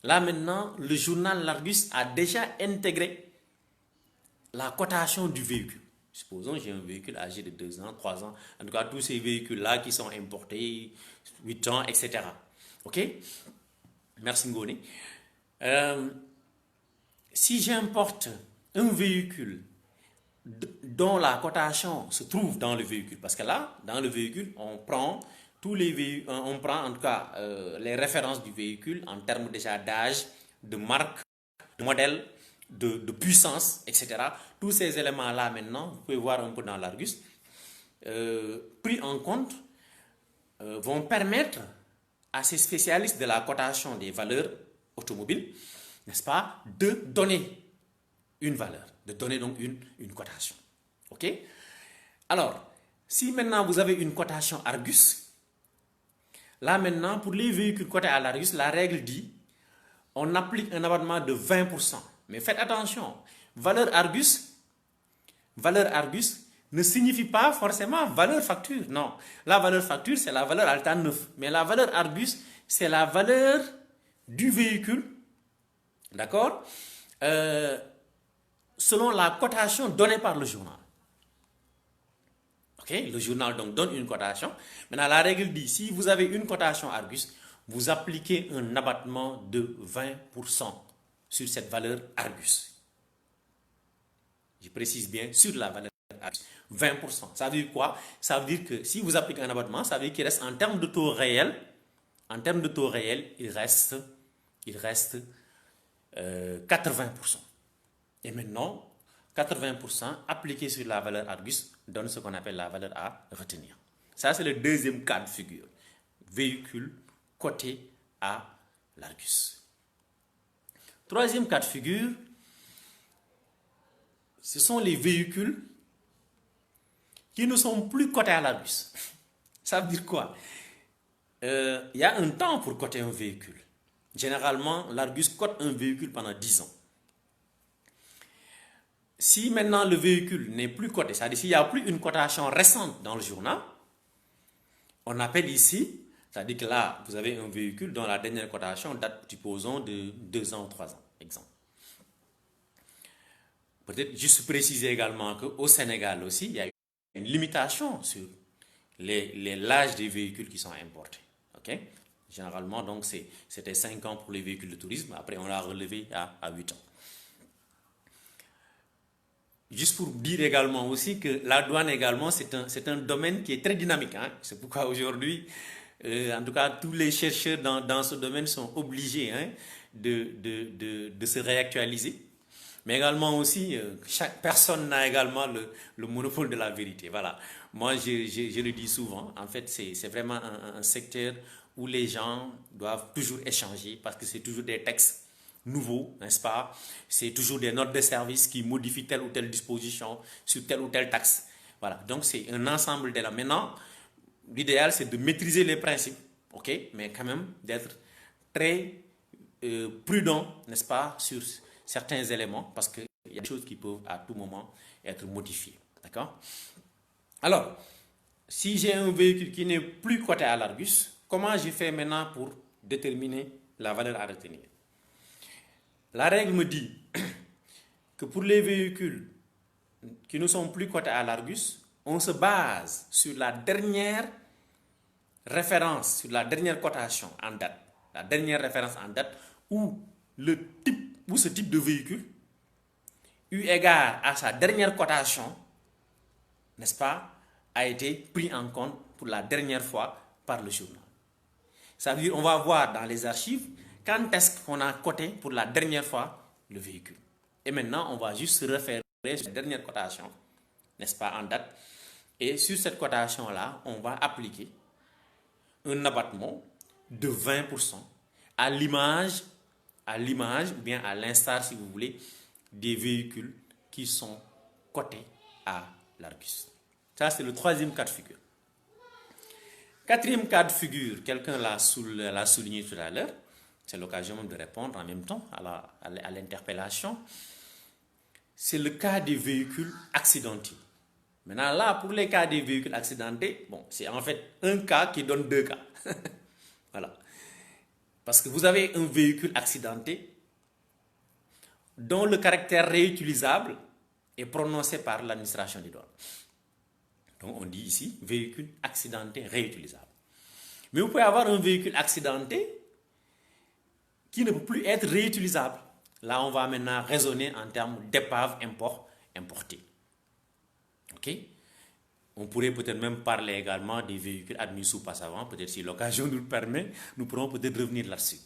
Là maintenant, le journal L'Argus a déjà intégré la cotation du véhicule. Supposons j'ai un véhicule âgé de 2 ans, 3 ans, en tout cas tous ces véhicules-là qui sont importés, 8 ans, etc. Ok? Merci Ngoni. Si j'importe un véhicule dont la cotation se trouve dans le véhicule, parce que là, dans le véhicule, on prend on prend en tout cas les références du véhicule en termes déjà d'âge, de marque, de modèle, de puissance, etc. Tous ces éléments-là maintenant, vous pouvez voir un peu dans l'Argus, pris en compte, vont permettre à ces spécialistes de la cotation des valeurs automobiles, n'est-ce pas, de donner une valeur, de donner donc une cotation. Ok? Alors, si maintenant vous avez une cotation Argus, là maintenant, pour les véhicules cotés à l'Argus, la règle dit, on applique un abattement de 20%. Mais faites attention, valeur Argus ne signifie pas forcément valeur facture. Non, la valeur facture, c'est la valeur à l'état neuf. Mais la valeur Argus, c'est la valeur du véhicule, d'accord, selon la cotation donnée par le journal. Ok, le journal donc donne une cotation. Maintenant, la règle dit, si vous avez une cotation Argus, vous appliquez un abattement de 20% sur cette valeur Argus. Je précise bien, sur la valeur Argus. 20%. Ça veut dire quoi? Ça veut dire que si vous appliquez un abattement, ça veut dire qu'il reste en termes de taux réel, il reste 80%. Et maintenant, 80% appliqué sur la valeur Argus donne ce qu'on appelle la valeur à retenir. Ça, c'est le deuxième cas de figure. Véhicule coté à l'Argus. Troisième cas de figure, ce sont les véhicules qui ne sont plus cotés à l'Argus. Ça veut dire quoi? Il y a un temps pour coter un véhicule. Généralement, l'Argus cote un véhicule pendant 10 ans. Si maintenant le véhicule n'est plus coté, c'est-à-dire s'il n'y a plus une cotation récente dans le journal, on appelle ici, c'est-à-dire que là, vous avez un véhicule dont la dernière cotation date, supposons, de 2 ans ou 3 ans, exemple. Peut-être juste préciser également qu'au Sénégal aussi, il y a une limitation sur l'âge des véhicules qui sont importés. Okay? Généralement, donc, c'était 5 ans pour les véhicules de tourisme. Après, on l'a relevé à 8 ans. Juste pour dire également aussi que la douane également, c'est un domaine qui est très dynamique. Hein? C'est pourquoi aujourd'hui, en tout cas, tous les chercheurs dans ce domaine sont obligés de se réactualiser. Mais également aussi, chaque personne n'a également le monopole de la vérité. Voilà. Moi, je le dis souvent. En fait, c'est vraiment un secteur où les gens doivent toujours échanger parce que c'est toujours des textes nouveaux, n'est-ce pas? C'est toujours des notes de service qui modifient telle ou telle disposition sur telle ou telle taxe. Voilà. Donc, c'est un ensemble d'éléments. Maintenant, l'idéal, c'est de maîtriser les principes, ok? Mais quand même d'être très prudent, n'est-ce pas, sur certains éléments, parce qu'il y a des choses qui peuvent à tout moment être modifiées. D'accord? Alors, si j'ai un véhicule qui n'est plus coté à l'Argus, comment je fais maintenant pour déterminer la valeur à retenir? La règle me dit que pour les véhicules qui ne sont plus cotés à l'Argus, on se base sur la dernière référence sur la dernière cotation en date, la dernière référence en date, où ce type de véhicule, eu égard à sa dernière cotation, n'est-ce pas, a été pris en compte pour la dernière fois par le journal. Ça veut dire qu'on va voir dans les archives quand est-ce qu'on a coté pour la dernière fois le véhicule. Et maintenant, on va juste se référer sur la dernière cotation, n'est-ce pas, en date. Et sur cette cotation-là, on va appliquer un abattement de 20% à l'image, ou bien à l'instar, si vous voulez, des véhicules qui sont cotés à l'Argus. Ça, c'est le troisième cas de figure. Quatrième cas de figure, quelqu'un l'a souligné tout à l'heure, c'est l'occasion de répondre en même temps à l'interpellation, c'est le cas des véhicules accidentés. Maintenant, là, pour les cas des véhicules accidentés, bon, c'est en fait un cas qui donne deux cas. Voilà. Parce que vous avez un véhicule accidenté dont le caractère réutilisable est prononcé par l'administration des douanes. Donc, on dit ici véhicule accidenté réutilisable. Mais vous pouvez avoir un véhicule accidenté qui ne peut plus être réutilisable. Là, on va maintenant raisonner en termes d'épave importée. Ok? On pourrait peut-être même parler également des véhicules admis sous passe avant. Peut-être si l'occasion nous le permet, nous pourrons peut-être revenir là-dessus.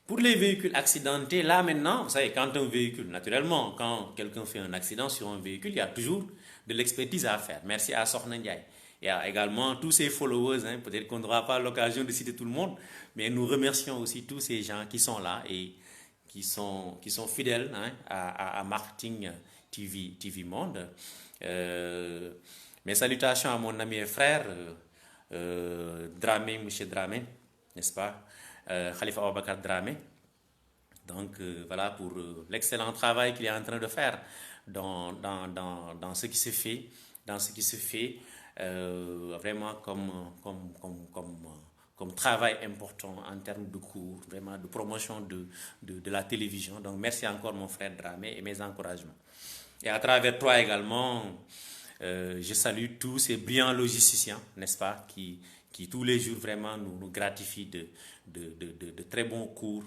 Pour les véhicules accidentés, là maintenant, vous savez, quand un véhicule, naturellement, quand quelqu'un fait un accident sur un véhicule, il y a toujours de l'expertise à faire. Merci à Sokhna Ndiaye. Il y a également tous ces followers, hein, peut-être qu'on n'aura pas l'occasion de citer tout le monde, mais nous remercions aussi tous ces gens qui sont là et qui sont fidèles, hein, à Marketing TV Monde. Mes salutations à mon ami et frère, Dramé, M. Dramé, n'est-ce pas, Khalifa Abubakar Dramé. Donc voilà pour l'excellent travail qu'il est en train de faire dans ce qui se fait, vraiment comme travail important en termes de cours, vraiment de promotion de la télévision. Donc merci encore mon frère Dramé et mes encouragements. Et à travers toi également, je salue tous ces brillants logisticiens, n'est-ce pas, qui tous les jours vraiment nous gratifient de très bons cours,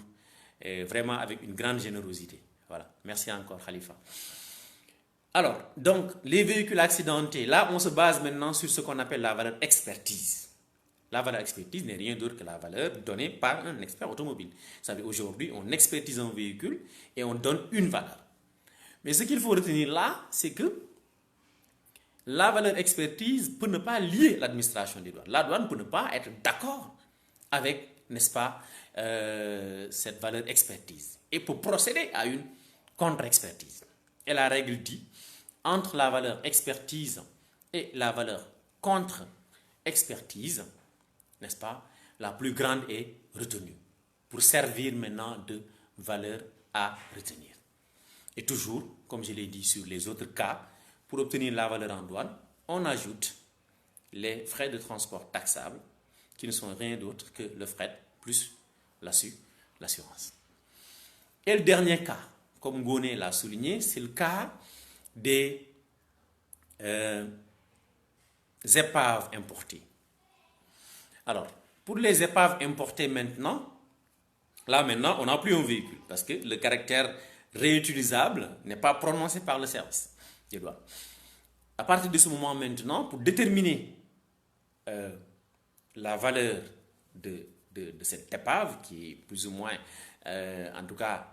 et vraiment avec une grande générosité. Voilà, merci encore Khalifa. Alors, donc, les véhicules accidentés, là on se base maintenant sur ce qu'on appelle la valeur expertise. La valeur expertise n'est rien d'autre que la valeur donnée par un expert automobile. Vous savez, aujourd'hui, on expertise un véhicule et on donne une valeur. Mais ce qu'il faut retenir là, c'est que la valeur expertise peut ne pas lier l'administration des douanes. La douane peut ne pas être d'accord avec, n'est-ce pas, cette valeur expertise et pour procéder à une contre-expertise. Et la règle dit, entre la valeur expertise et la valeur contre-expertise, n'est-ce pas, la plus grande est retenue pour servir maintenant de valeur à retenir. Et toujours, comme je l'ai dit sur les autres cas, pour obtenir la valeur en douane, on ajoute les frais de transport taxables qui ne sont rien d'autre que le fret plus l'assurance. Et le dernier cas, comme Ngoné l'a souligné, c'est le cas des épaves importées. Alors, pour les épaves importées maintenant, là maintenant, on n'a plus un véhicule parce que le caractère réutilisable n'est pas prononcé par le service des douanes. À partir de ce moment maintenant, pour déterminer la valeur de cette épave, qui est plus ou moins, en tout cas,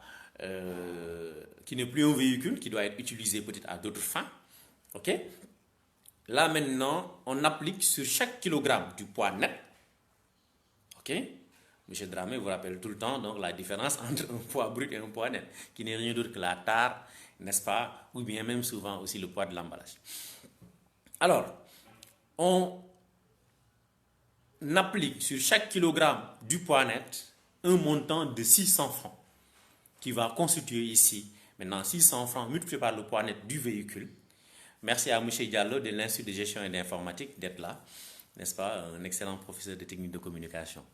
qui n'est plus un véhicule, qui doit être utilisé peut-être à d'autres fins, ok? Là maintenant, on applique sur chaque kilogramme du poids net, ok? M. Dramé vous rappelle tout le temps donc, la différence entre un poids brut et un poids net, qui n'est rien d'autre que la tare, n'est-ce pas, ou bien même souvent aussi le poids de l'emballage. Alors, on applique sur chaque kilogramme du poids net un montant de 600 francs, qui va constituer ici, maintenant 600 francs multiplié par le poids net du véhicule. Merci à M. Diallo de l'Institut de gestion et d'informatique d'être là, n'est-ce pas, un excellent professeur de technique de communication.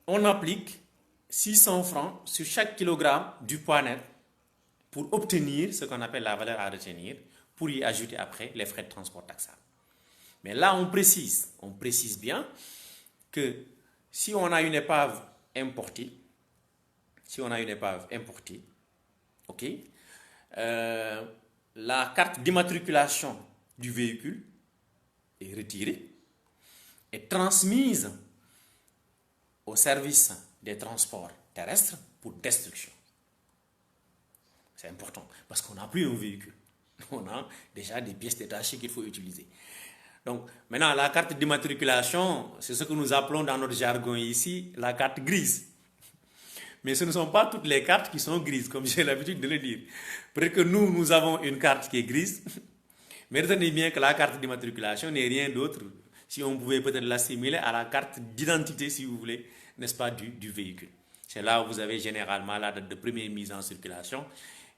On applique 600 francs sur chaque kilogramme du poids net pour obtenir ce qu'on appelle la valeur à retenir, pour y ajouter après les frais de transport taxables. Mais là, on précise bien que si on a une épave importée, ok, la carte d'immatriculation du véhicule est retirée et transmise au service des transports terrestres pour destruction. C'est important parce qu'on n'a plus un véhicule. On a déjà des pièces détachées qu'il faut utiliser. Donc, maintenant, la carte d'immatriculation, c'est ce que nous appelons dans notre jargon ici, la carte grise. Mais ce ne sont pas toutes les cartes qui sont grises, comme j'ai l'habitude de le dire. Peut-être que nous avons une carte qui est grise, mais retenez bien que la carte d'immatriculation n'est rien d'autre, si on pouvait peut-être l'assimiler à la carte d'identité, si vous voulez, n'est-ce pas, du véhicule. C'est là où vous avez généralement la date de première mise en circulation,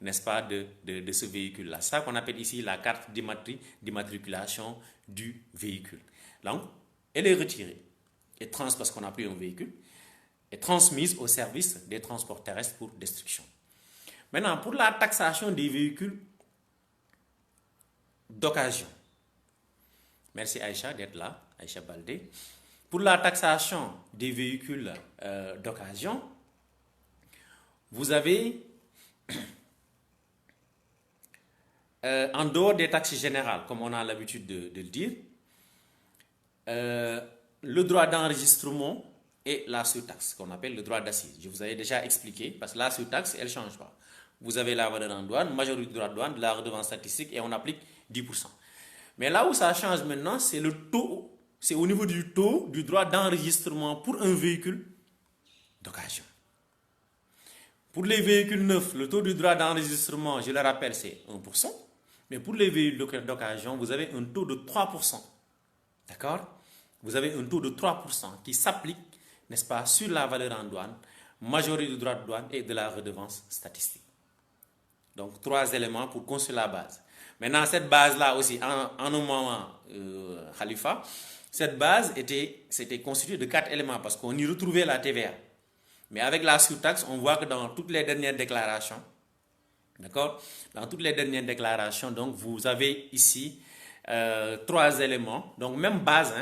n'est-ce pas, de ce véhicule-là. C'est ça qu'on appelle ici la carte d'immatriculation du véhicule. Donc, elle est retirée, et parce qu'on n'a plus un véhicule, est transmise au service des transports terrestres pour destruction. Maintenant, pour la taxation des véhicules d'occasion, merci Aïcha d'être là, Aïcha Baldé. Pour la taxation des véhicules d'occasion, vous avez, en dehors des taxes générales, comme on a l'habitude de le dire, le droit d'enregistrement et la surtaxe, qu'on appelle le droit d'assise. Je vous avais déjà expliqué, parce que la surtaxe, elle ne change pas. Vous avez la valeur en douane, majorité du droit de douane, de la redevance statistique, et on applique 10%. Mais là où ça change maintenant, c'est le taux, c'est au niveau du taux du droit d'enregistrement pour un véhicule d'occasion. Pour les véhicules neufs, le taux du droit d'enregistrement, je le rappelle, c'est 1%. Mais pour les véhicules d'occasion, vous avez un taux de 3%. D'accord? Vous avez un taux de 3% qui s'applique, n'est-ce pas, sur la valeur en douane, majorité du droit de douane et de la redevance statistique. Donc, 3 éléments pour construire la base. Maintenant, cette base-là aussi, en un moment, Khalifa, cette base c'était constituée de 4 éléments parce qu'on y retrouvait la TVA. Mais avec la surtaxe, on voit que dans toutes les dernières déclarations, d'accord, dans toutes les dernières déclarations, donc vous avez ici 3 éléments, donc même base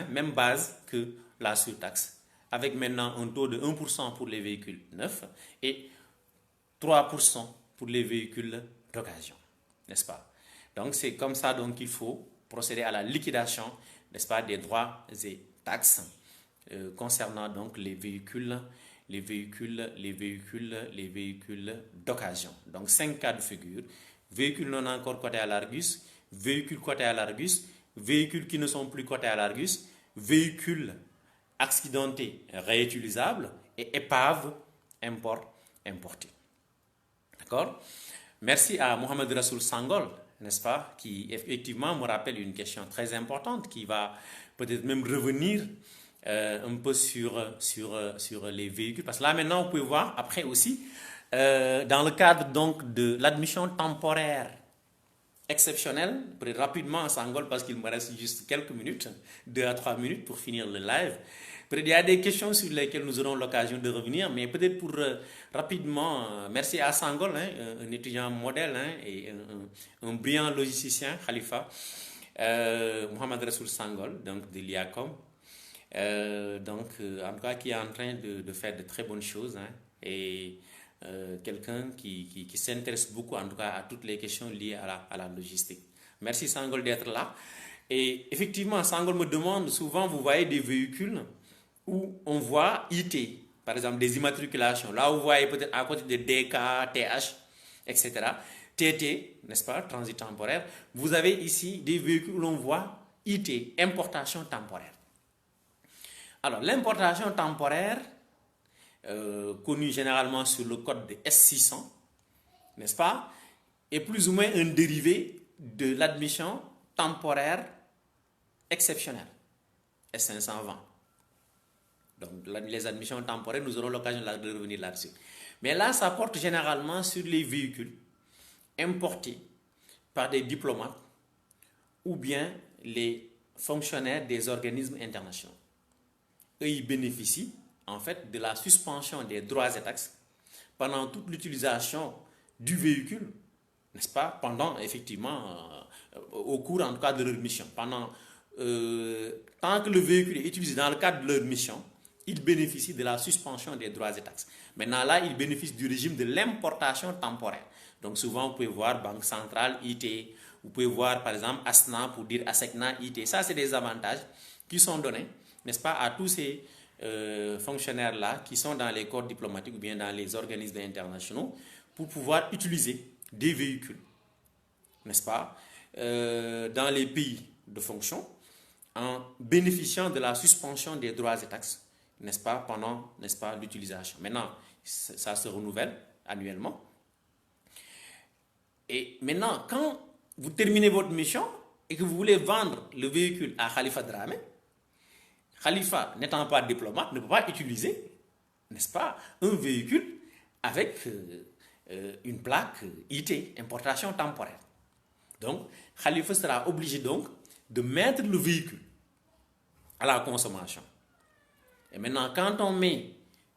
que la surtaxe, avec maintenant un taux de 1% pour les véhicules neufs et 3% pour les véhicules d'occasion, n'est-ce pas? Donc c'est comme ça donc qu'il faut procéder à la liquidation, n'est-ce pas, des droits et taxes concernant donc les véhicules d'occasion. Donc 5 cas de figure: véhicules non encore cotés à l'Argus, véhicules cotés à l'Argus, véhicules qui ne sont plus cotés à l'Argus, véhicules accidentés réutilisables et épaves importées. D'accord? Merci à Mohamed Rassoul Sangol, n'est-ce pas, qui effectivement me rappelle une question très importante qui va peut-être même revenir un peu sur les véhicules. Parce que là maintenant, vous pouvez voir après aussi, dans le cadre donc de l'admission temporaire exceptionnelle, rapidement Sangol, parce qu'il me reste juste quelques minutes, 2 à 3 minutes pour finir le live. Peut-être il y a des questions sur lesquelles nous aurons l'occasion de revenir, mais peut-être pour rapidement, merci à Sangol, un étudiant modèle et un brillant logisticien, Khalifa, Mohamed Rassoul Sangol, donc de l'IACOM, en tout cas qui est en train de faire de très bonnes choses, et quelqu'un qui s'intéresse beaucoup en tout cas à toutes les questions liées à la logistique. Merci Sangol d'être là. Et effectivement, Sangol me demande, souvent vous voyez des véhicules où on voit IT, par exemple des immatriculations. Là vous voyez peut-être à côté de DK, TH, etc. TT, n'est-ce pas, transit temporaire. Vous avez ici des véhicules où l'on voit IT, importation temporaire. Alors l'importation temporaire, connue généralement sur le code de S600, n'est-ce pas, est plus ou moins un dérivé de l'admission temporaire exceptionnelle, S520. Donc les admissions temporaires, nous aurons l'occasion de revenir là-dessus. Mais là, ça porte généralement sur les véhicules importés par des diplomates ou bien les fonctionnaires des organismes internationaux. Eux, ils bénéficient en fait de la suspension des droits et taxes pendant toute l'utilisation du véhicule, n'est-ce pas, pendant effectivement, au cours en tout cas de leur mission, pendant tant que le véhicule est utilisé dans le cadre de leur mission, ils bénéficient de la suspension des droits et taxes. Maintenant, là, ils bénéficient du régime de l'importation temporaire. Donc, souvent, vous pouvez voir Banque Centrale, IT, vous pouvez voir, par exemple, ASNA pour dire ASECNA, IT. Ça, c'est des avantages qui sont donnés, n'est-ce pas, à tous ces fonctionnaires-là qui sont dans les corps diplomatiques ou bien dans les organismes internationaux pour pouvoir utiliser des véhicules, n'est-ce pas, dans les pays de fonction en bénéficiant de la suspension des droits et taxes, n'est-ce pas, pendant, n'est-ce pas, l'utilisation. Maintenant, ça se renouvelle annuellement. Et maintenant, quand vous terminez votre mission et que vous voulez vendre le véhicule à Khalifa Dramé, Khalifa, n'étant pas diplomate, ne peut pas utiliser, n'est-ce pas, un véhicule avec une plaque IT, importation temporaire. Donc, Khalifa sera obligé donc de mettre le véhicule à la consommation. Et maintenant, quand on met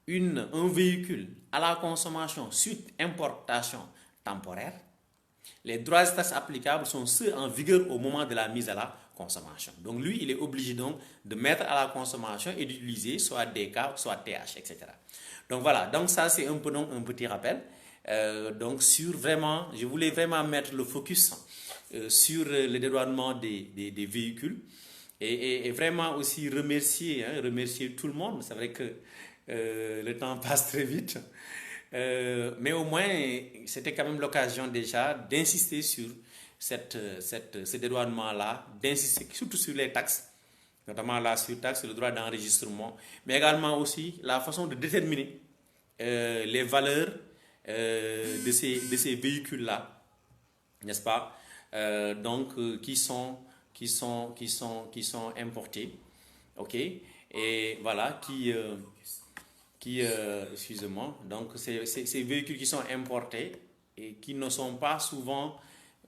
un véhicule à la consommation suite importation temporaire, les droits et taxes applicables sont ceux en vigueur au moment de la mise à la consommation. Donc lui, il est obligé donc de mettre à la consommation et d'utiliser soit DK, soit TH, etc. Donc voilà, donc ça c'est un peu donc un petit rappel. Donc sur vraiment, je voulais vraiment mettre le focus sur le dédouanement des véhicules et vraiment aussi remercier tout le monde. C'est vrai que le temps passe très vite. Mais au moins, c'était quand même l'occasion déjà d'insister sur ce dédouanement-là, d'insister surtout sur les taxes, notamment la surtaxe, le droit d'enregistrement, mais également aussi la façon de déterminer les valeurs de ces véhicules-là, n'est-ce pas? Qui sont importés, ok? Et voilà, excusez-moi, donc ces véhicules qui sont importés et qui ne sont pas souvent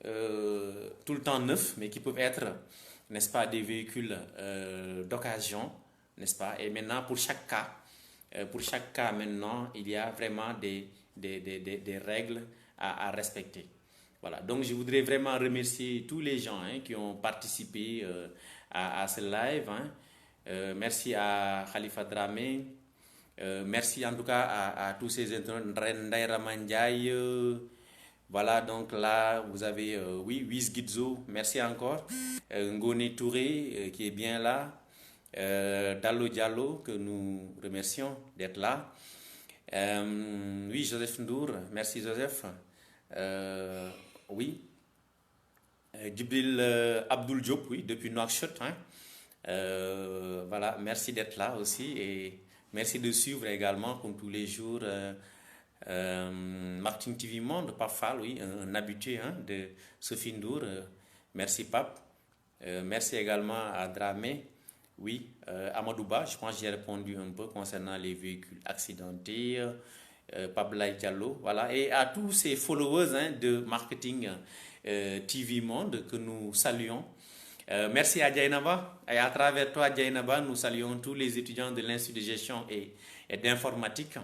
tout le temps neufs, mais qui peuvent être, n'est-ce pas, des véhicules d'occasion, n'est-ce pas? Et maintenant, pour chaque cas maintenant, il y a vraiment des règles à respecter. Voilà, donc je voudrais vraiment remercier tous les gens qui ont participé à ce live. Merci à Khalifa Dramé. Merci en tout cas à tous ces internautes, Ndaira Mandiaye, voilà, donc là vous avez oui, Wiz Gizzo, merci encore, Ngone Touré qui est bien là, Dallo Diallo que nous remercions d'être là, oui, Joseph Ndour, merci Joseph, oui, Djibril Abdul Diop, oui, depuis Nouakchott, voilà, merci d'être là aussi et merci de suivre également, comme tous les jours, Martin TV Monde, Pape Fall, oui, un habitué de Sophie Ndour. Merci Pape. Merci également à Dramé. Oui, Amadouba, je pense que j'ai répondu un peu concernant les véhicules accidentés. Pape Lai Diallo, voilà. Et à tous ces followers de Marketing TV Monde que nous saluons. Merci à Djainaba et à travers toi Djainaba, nous saluons tous les étudiants de l'Institut de gestion et d'informatique.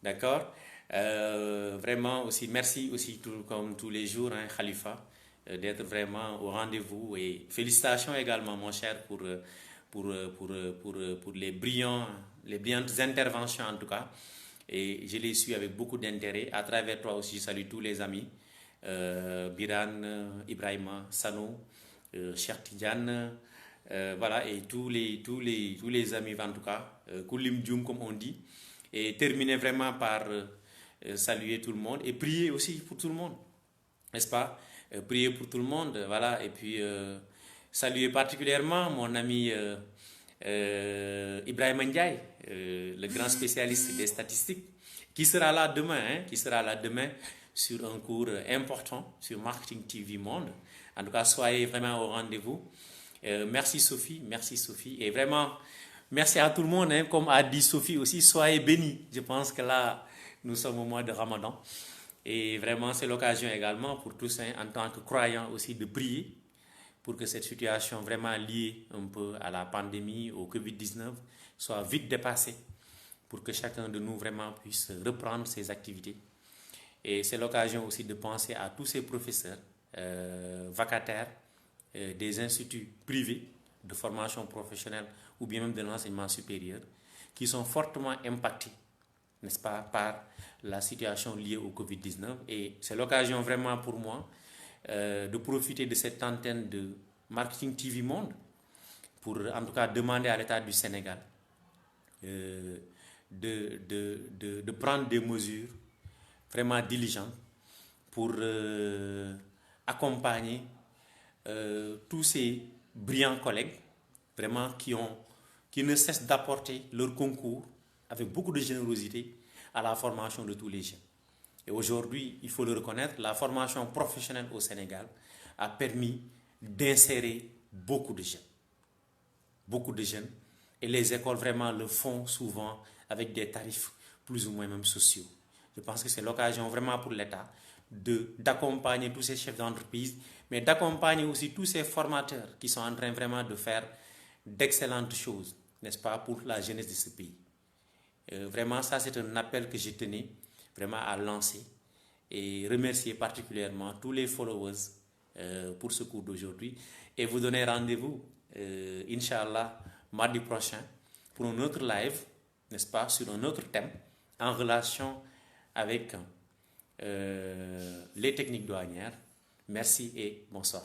D'accord, vraiment aussi, merci aussi comme tous les jours Khalifa d'être vraiment au rendez-vous et félicitations également mon cher pour les brillantes interventions en tout cas et je les suis avec beaucoup d'intérêt. À travers toi aussi, je salue tous les amis, Biran, Ibrahima, Sano, Cheikh Tidiane, voilà, et tous les amis en tout cas, Koulim Djoum comme on dit, et terminer vraiment par saluer tout le monde et prier aussi pour tout le monde, n'est-ce pas? Prier pour tout le monde, voilà, et puis saluer particulièrement mon ami Ibrahim Ndiaye, le grand spécialiste des statistiques, qui sera là demain, sur un cours important sur Marketing TV Monde. En tout cas, soyez vraiment au rendez-vous. Merci Sophie, et vraiment merci à tout le monde, comme a dit Sophie aussi, soyez bénis. Je pense que là, nous sommes au mois de Ramadan et vraiment c'est l'occasion également pour tous en tant que croyants aussi de prier pour que cette situation vraiment liée un peu à la pandémie, au Covid-19, soit vite dépassée pour que chacun de nous vraiment puisse reprendre ses activités. Et c'est l'occasion aussi de penser à tous ces professeurs vacataires des instituts privés, de formation professionnelle ou bien même de l'enseignement supérieur qui sont fortement impactés, n'est-ce pas, par la situation liée au Covid-19. Et c'est l'occasion vraiment pour moi de profiter de cette antenne de Marketing TV Monde pour en tout cas demander à l'État du Sénégal euh, de prendre des mesures vraiment diligentes pour accompagner tous ces brillants collègues vraiment qui ne cessent d'apporter leur concours avec beaucoup de générosité à la formation de tous les jeunes. Et aujourd'hui, il faut le reconnaître, la formation professionnelle au Sénégal a permis d'insérer beaucoup de jeunes. Beaucoup de jeunes. Et les écoles vraiment le font souvent avec des tarifs plus ou moins même sociaux. Je pense que c'est l'occasion vraiment pour l'État d'accompagner tous ces chefs d'entreprise, mais d'accompagner aussi tous ces formateurs qui sont en train vraiment de faire d'excellentes choses, n'est-ce pas, pour la jeunesse de ce pays. Vraiment, ça c'est un appel que je tenais vraiment à lancer et remercier particulièrement tous les followers pour ce cours d'aujourd'hui et vous donner rendez-vous, Inch'Allah, mardi prochain pour un autre live, n'est-ce pas, sur un autre thème en relation avec les techniques douanières. Merci et bonsoir.